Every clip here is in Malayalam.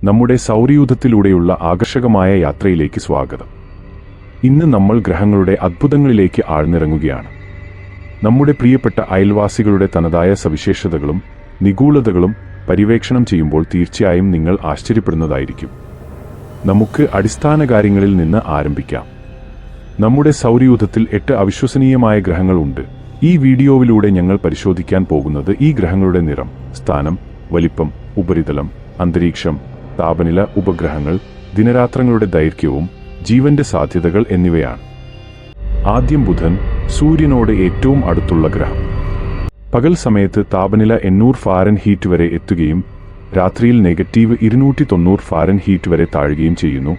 നമ്മുടെ സൗരയൂഥത്തിലൂടെയുള്ള ആകർഷകമായ യാത്രയിലേക്ക് സ്വാഗതം. ഇന്ന് നമ്മൾ ഗ്രഹങ്ങളുടെ അത്ഭുതങ്ങളിലേക്ക് ആഴ്ന്നിറങ്ങുകയാണ്. നമ്മുടെ പ്രിയപ്പെട്ട അയൽവാസികളുടെ തനതായ സവിശേഷതകളും നിഗൂഢതകളും പര്യവേക്ഷണം ചെയ്യുമ്പോൾ തീർച്ചയായും നിങ്ങൾ ആശ്ചര്യപ്പെടുന്നതായിരിക്കും. നമുക്ക് അടിസ്ഥാന കാര്യങ്ങളിൽ നിന്ന് ആരംഭിക്കാം. നമ്മുടെ സൗരയൂഥത്തിൽ 8 അവിശ്വസനീയമായ ഗ്രഹങ്ങളുണ്ട്. ഈ വീഡിയോയിലൂടെ ഞങ്ങൾ പരിശോധിക്കാൻ പോകുന്നത് ഈ ഗ്രഹങ്ങളുടെ നിറം, സ്ഥാനം, വലിപ്പം, ഉപരിതലം, അന്തരീക്ഷം, താപനില, ഉപഗ്രഹങ്ങൾ, ദിനരാത്രങ്ങളുടെ ദൈർഘ്യവും ജീവന്റെ സാധ്യതകൾ എന്നിവയാണ്. ആദ്യം ബുധൻ, സൂര്യനോട് ഏറ്റവും അടുത്തുള്ള ഗ്രഹം. പകൽ സമയത്ത് താപനില 800 ഫാരൻഹീറ്റ് വരെ എത്തുകയും രാത്രിയിൽ -290 ഫാരൻഹീറ്റ് വരെ താഴുകയും ചെയ്യുന്നു.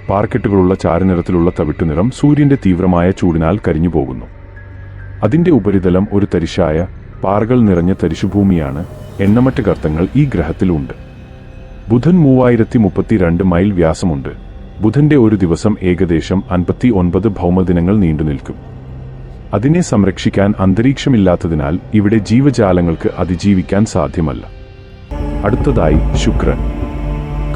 പാർക്കെട്ടുകളുള്ള ചാരനിറത്തിലുള്ള തവിട്ടുനിറം സൂര്യന്റെ തീവ്രമായ ചൂടിനാൽ കരിഞ്ഞുപോകുന്നു. അതിന്റെ ഉപരിതലം ഒരു തരിശായ, പാറകൾ നിറഞ്ഞ തരിശുഭൂമിയാണ്. എണ്ണമറ്റ ഗർത്തങ്ങൾ ഈ ഗ്രഹത്തിലുണ്ട്. ബുധൻ 3032 മൈൽ വ്യാസമുണ്ട്. ബുധന്റെ ഒരു ദിവസം ഏകദേശം 59 ഭൗമദിനങ്ങൾ നീണ്ടുനിൽക്കും. അതിനെ സംരക്ഷിക്കാൻ അന്തരീക്ഷമില്ലാത്തതിനാൽ ഇവിടെ ജീവജാലങ്ങൾക്ക് അതിജീവിക്കാൻ സാധ്യമല്ല. അടുത്തതായി ശുക്രൻ.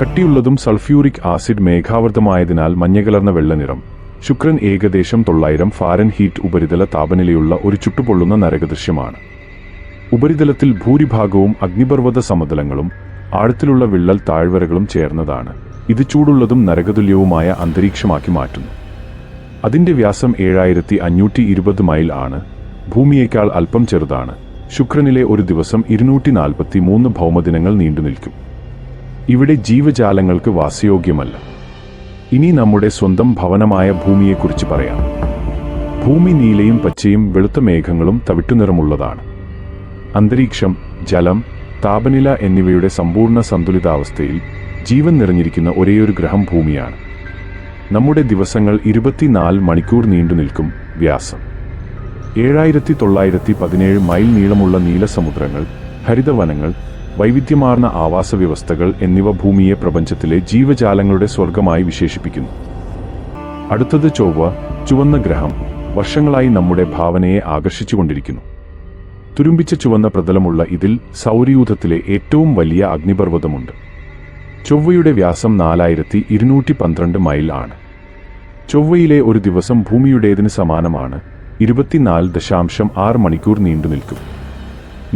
കട്ടിയുള്ളതും സൾഫ്യൂറിക് ആസിഡ് മേഘാവൃതമായതിനാൽ മഞ്ഞകലർന്ന വെള്ളനിറം. ശുക്രൻ ഏകദേശം 900 ഫാരൻഹീറ്റ് ഉപരിതല താപനിലയുള്ള ഒരു ചുട്ടുപൊള്ളുന്ന നരകദൃശ്യമാണ്. ഉപരിതലത്തിൽ ഭൂരിഭാഗവും അഗ്നിപർവ്വത സമതലങ്ങളും ആഴത്തിലുള്ള വിള്ളൽ താഴ്വരകളും ചേർന്നതാണ്. ഇത് ചൂടുള്ളതും നരകതുല്യവുമായ അന്തരീക്ഷമാക്കി മാറ്റുന്നു. അതിന്റെ വ്യാസം 7520 മൈൽ ആണ്. ഭൂമിയേക്കാൾ അല്പം ചെറുതാണ്. ശുക്രനിലെ ഒരു ദിവസം 243 ഭൗമദിനങ്ങൾ നീണ്ടുനിൽക്കും. ഇവിടെ ജീവജാലങ്ങൾക്ക് വാസയോഗ്യമല്ല. ഇനി നമ്മുടെ സ്വന്തം ഭവനമായ ഭൂമിയെക്കുറിച്ച് പറയാം. ഭൂമി നീലയും പച്ചയും വെളുത്ത മേഘങ്ങളും തവിട്ടുനിറമുള്ളതാണ്. അന്തരീക്ഷം, ജലം, താപനില എന്നിവയുടെ സമ്പൂർണ്ണ സന്തുലിതാവസ്ഥയിൽ ജീവൻ നിറഞ്ഞിരിക്കുന്ന ഒരേയൊരു ഗ്രഹം ഭൂമിയാണ്. നമ്മുടെ ദിവസങ്ങൾ 24 മണിക്കൂർ നീണ്ടുനിൽക്കും. വ്യാസം 7917 മൈൽ നീളമുള്ള നീലസമുദ്രങ്ങൾ, ഹരിതവനങ്ങൾ, വൈവിധ്യമാർന്ന ആവാസ വ്യവസ്ഥകൾ എന്നിവ ഭൂമിയെ പ്രപഞ്ചത്തിലെ ജീവജാലങ്ങളുടെ സ്വർഗമായി വിശേഷിപ്പിക്കുന്നു. അടുത്തത് ചൊവ്വ, ചുവന്ന ഗ്രഹം. വർഷങ്ങളായി നമ്മുടെ ഭാവനയെ ആകർഷിച്ചുകൊണ്ടിരിക്കുന്നു. തുരുമ്പിച്ച ചുവന്ന പ്രതലമുള്ള ഇതിൽ സൗരയൂഥത്തിലെ ഏറ്റവും വലിയ അഗ്നിപർവ്വതമുണ്ട്. ചൊവ്വയുടെ വ്യാസം 4212 മൈൽ ആണ്. ചൊവ്വയിലെ ഒരു ദിവസം ഭൂമിയുടേതിന് സമാനമാണ്. 24.6 മണിക്കൂർ നീണ്ടുനിൽക്കും.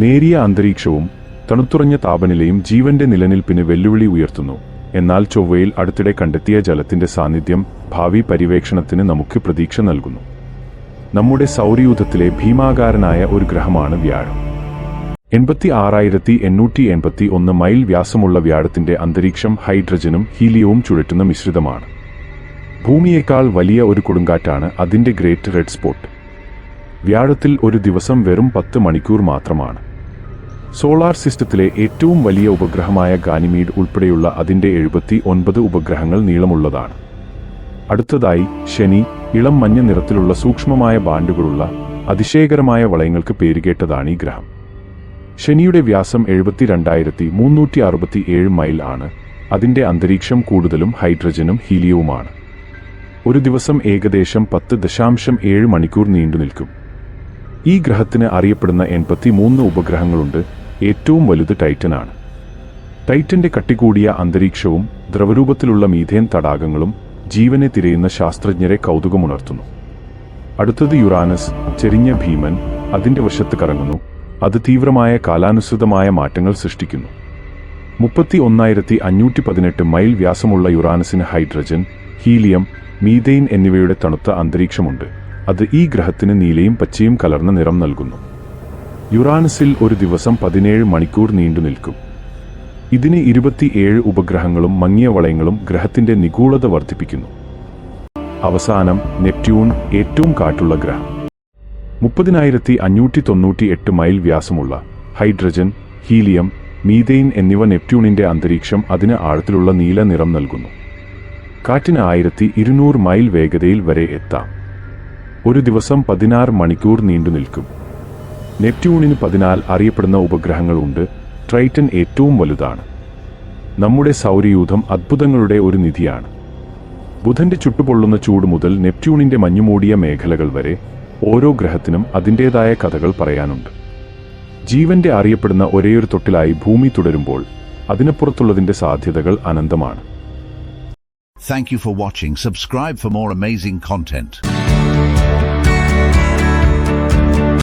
നേരിയ അന്തരീക്ഷവും തണുത്തുറഞ്ഞ താപനിലയും ജീവന്റെ നിലനിൽപ്പിന് വെല്ലുവിളി ഉയർത്തുന്നു. എന്നാൽ ചൊവ്വയിൽ അടുത്തിടെ കണ്ടെത്തിയ ജലത്തിന്റെ സാന്നിധ്യം ഭാവി പര്യവേക്ഷണത്തിന് നമുക്ക് പ്രതീക്ഷ നൽകുന്നു. നമ്മുടെ സൗരയൂഥത്തിലെ ഭീമാകാരനായ ഒരു ഗ്രഹമാണ് വ്യാഴം. 86,881 മൈൽ വ്യാസമുള്ള വ്യാഴത്തിന്റെ അന്തരീക്ഷം ഹൈഡ്രജനും ഹീലിയവും ചുഴറ്റുന്ന മിശ്രിതമാണ്. ഭൂമിയേക്കാൾ വലിയ ഒരു കൊടുങ്കാറ്റാണ് അതിന്റെ ഗ്രേറ്റ് റെഡ് സ്പോട്ട്. വ്യാഴത്തിൽ ഒരു ദിവസം വെറും 10 മണിക്കൂർ മാത്രമാണ്. സോളാർ സിസ്റ്റത്തിലെ ഏറ്റവും വലിയ ഉപഗ്രഹമായ ഗാനിമീഡ് ഉൾപ്പെടെയുള്ള അതിന്റെ 79 ഉപഗ്രഹങ്ങൾ നീളമുള്ളതാണ്. അടുത്തതായി ശനി. ഇളം മഞ്ഞ നിറത്തിലുള്ള സൂക്ഷ്മമായ ബാൻഡുകളുള്ള അതിശയകരമായ വളയങ്ങൾക്ക് പേരുകേട്ടതാണ് ഈ ഗ്രഹം. ശനിയുടെ വ്യാസം 72,367 മൈൽ ആണ്. അതിന്റെ അന്തരീക്ഷം കൂടുതലും ഹൈഡ്രജനും ഹീലിയവുമാണ്. ഒരു ദിവസം ഏകദേശം 10.7 മണിക്കൂർ നീണ്ടുനിൽക്കും. ഈ ഗ്രഹത്തിന് അറിയപ്പെടുന്ന 83 ഉപഗ്രഹങ്ങളുണ്ട്. ഏറ്റവും വലുത് ടൈറ്റനാണ്. ടൈറ്റന്റെ കട്ടികൂടിയ അന്തരീക്ഷവും ദ്രവരൂപത്തിലുള്ള മീഥേൻ തടാകങ്ങളും ജീവനെ തിരയുന്ന ശാസ്ത്രജ്ഞരെ കൗതുകമുണർത്തുന്നു. അടുത്തത് യുറാനസ്, ചെരിഞ്ഞ ഭീമൻ. അതിന്റെ വശത്ത് കറങ്ങുന്നു. അത് തീവ്രമായ കാലാനുസൃതമായ മാറ്റങ്ങൾ സൃഷ്ടിക്കുന്നു. 31,518 മൈൽ വ്യാസമുള്ള യുറാനസിന് ഹൈഡ്രജൻ, ഹീലിയം, മീഥെയ്ൻ എന്നിവയുടെ തണുത്ത അന്തരീക്ഷമുണ്ട്. അത് ഈ ഗ്രഹത്തിന് നീലയും പച്ചയും കലർന്ന നിറം നൽകുന്നു. യുറാനസിൽ ഒരു ദിവസം 17 മണിക്കൂർ നീണ്ടുനിൽക്കും. ഇതിന് 27 ഉപഗ്രഹങ്ങളും മങ്ങിയ വളയങ്ങളും ഗ്രഹത്തിന്റെ നിഗൂഢത വർദ്ധിപ്പിക്കുന്നു. അവസാനം നെപ്റ്റ്യൂൺ, ഏറ്റവും കാറ്റുള്ള ഗ്രഹം. 30,598 മൈൽ വ്യാസമുള്ള ഹൈഡ്രജൻ, ഹീലിയം, മീഥെയ്ൻ എന്നിവ നെപ്റ്റ്യൂണിന്റെ അന്തരീക്ഷം അതിന് ആഴത്തിലുള്ള നീല നിറം നൽകുന്നു. കാറ്റിന് 1200 മൈൽ വേഗതയിൽ വരെ എത്താം. ഒരു ദിവസം 16 മണിക്കൂർ നീണ്ടുനിൽക്കും. നെപ്റ്റ്യൂണിന് 14 അറിയപ്പെടുന്ന ഉപഗ്രഹങ്ങളുണ്ട്. ട്രൈറ്റൻ ഏറ്റവും വലുതാണ്. നമ്മുടെ സൗരയൂഥം അത്ഭുതങ്ങളുടെ ഒരു നിധിയാണ്. ബുധന്റെ ചുട്ടുപൊള്ളുന്ന ചൂട് മുതൽ നെപ്റ്റ്യൂണിന്റെ മഞ്ഞുമൂടിയ മേഖലകൾ വരെ ഓരോ ഗ്രഹത്തിനും അതിൻ്റേതായ കഥകൾ പറയാനുണ്ട്. ജീവന്റെ അറിയപ്പെടുന്ന ഒരേയൊരു തൊട്ടിലായി ഭൂമി തുടരുമ്പോൾ അതിനപ്പുറത്തുള്ളതിന്റെ സാധ്യതകൾ അനന്തമാണ്. Thank you for watching. Subscribe for more amazing content.